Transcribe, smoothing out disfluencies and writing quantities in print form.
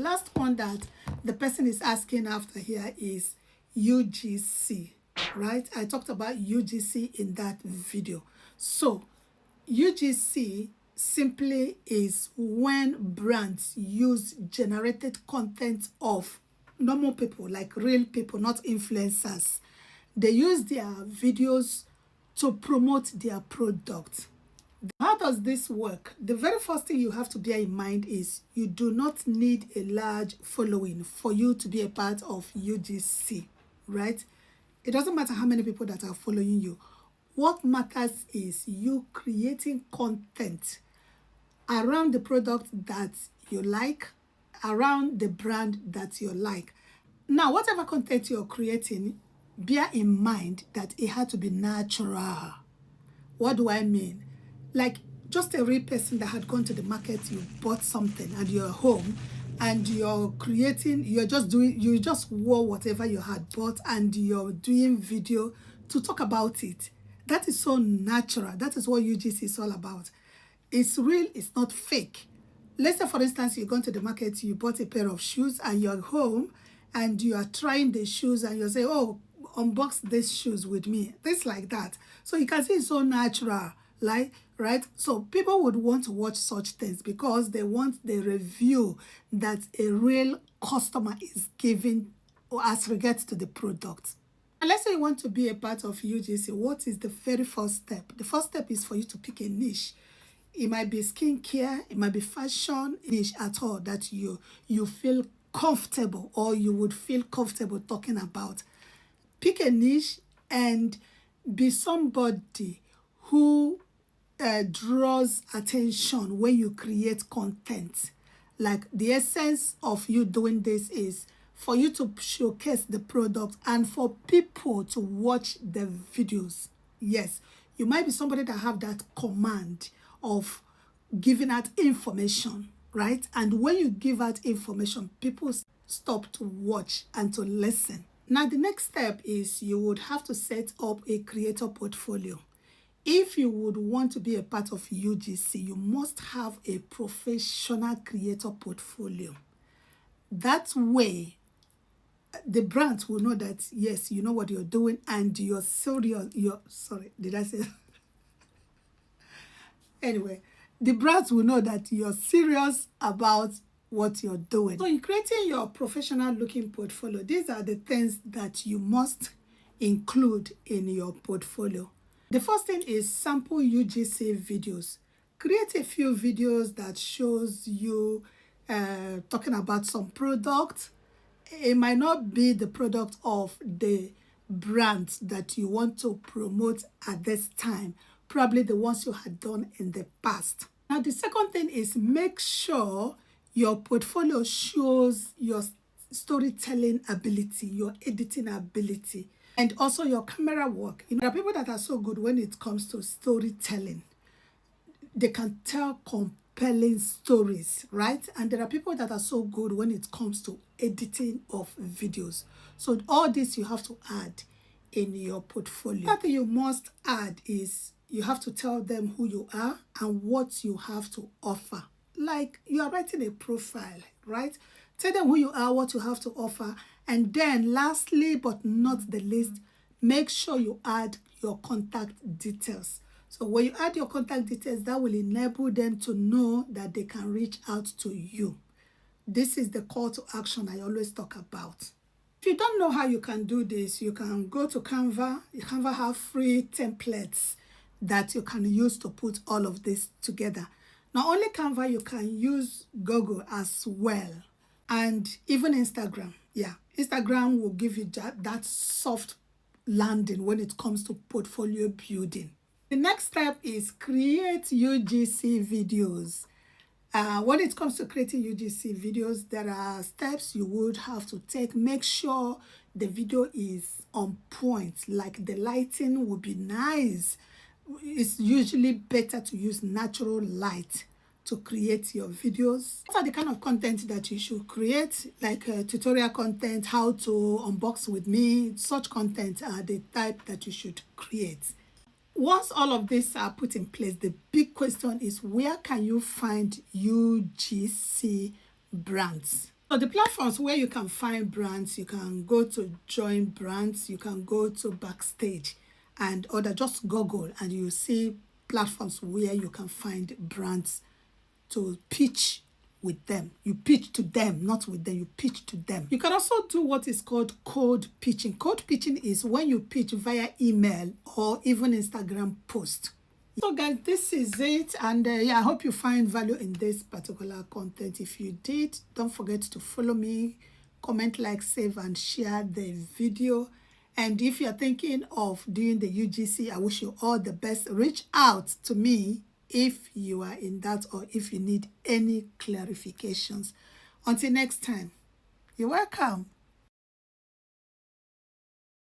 Last one that the person is asking after here is UGC, right? I talked about UGC in that video. So UGC simply is when brands use generated content of normal people, like real people, not influencers. They use their videos to promote their product. How does this work? The very first thing you have to bear in mind is you do not need a large following for you to be a part of UGC, right? It doesn't matter how many people that are following you. What matters is you creating content around the product that you like, around the brand that you like. Now, whatever content you're creating, bear in mind that it had to be natural. What do I mean? Like just a real person that had gone to the market, you bought something and you're home and you're creating, you just wore whatever you had bought and you're doing video to talk about it. That is so natural. That is what UGC is all about. It's real, it's not fake. Let's say, for instance, you go to the market, you bought a pair of shoes and you're home and you are trying the shoes and you say, oh, unbox these shoes with me. Things like that. So you can see it's so natural, like, right? So people would want to watch such things because they want the review that a real customer is giving as regards to the product. And let's say you want to be a part of UGC. What is the very first step? The first step is for you to pick a niche. It might be skincare, it might be fashion, niche at all that you feel comfortable or you would feel comfortable talking about. Pick a niche and be somebody who draws attention when you create content. Like the essence of you doing this is for you to showcase the product and for people to watch the videos. Yes, you might be somebody that have that command of giving out information, right? And when you give out information, people stop to watch and to listen. Now, the next step is you would have to set up a creator portfolio. If you would want to be a part of UGC, you must have a professional creator portfolio. That way, the brands will know that, yes, you know what you're doing and you're serious. Sorry, did I say? Anyway, the brands will know that you're serious about what you're doing. So in creating your professional looking portfolio, these are the things that you must include in your portfolio. The first thing is sample UGC videos. Create a few videos that shows you talking about some product. It might not be the product of the brand that you want to promote at this time, probably the ones you had done in the past. Now, the second thing is make sure your portfolio shows your storytelling ability, your editing ability, and also your camera work. You know, there are people that are so good when it comes to storytelling. They can tell compelling stories, right? And there are people that are so good when it comes to editing of videos. So all this you have to add in your portfolio. Another thing you must add is you have to tell them who you are and what you have to offer. Like you are writing a profile, right? Tell them who you are, what you have to offer. And then lastly, but not the least, make sure you add your contact details. So when you add your contact details, that will enable them to know that they can reach out to you. This is the call to action I always talk about. If you don't know how you can do this, you can go to Canva. Canva have free templates that you can use to put all of this together. Not only Canva, you can use Google as well. And even Instagram. Yeah, Instagram will give you that soft landing when it comes to portfolio building. The next step is create UGC videos. When it comes to creating UGC videos, there are steps you would have to take. Make sure the video is on point, like the lighting will be nice. It's usually better to use natural light to create your videos. What are the kind of content that you should create? Like tutorial content, how to unbox with me. Such content are the type that you should create. Once all of these are put in place, the big question is, where can you find UGC brands? So the platforms where you can find brands, you can go to join brands, you can go to backstage and other, just Google and you see platforms where you can find brands to pitch with them. You pitch to them, not with them, you pitch to them. You can also do what is called code pitching. Code pitching is when you pitch via email or even Instagram post. So guys, this is it, and yeah, I hope you find value in this particular content. If you did, don't forget to follow me, comment, like, save and share the video. And if you're thinking of doing the UGC, I wish you all the best. Reach out to me if you are in that or if you need any clarifications. Until next time, you're welcome.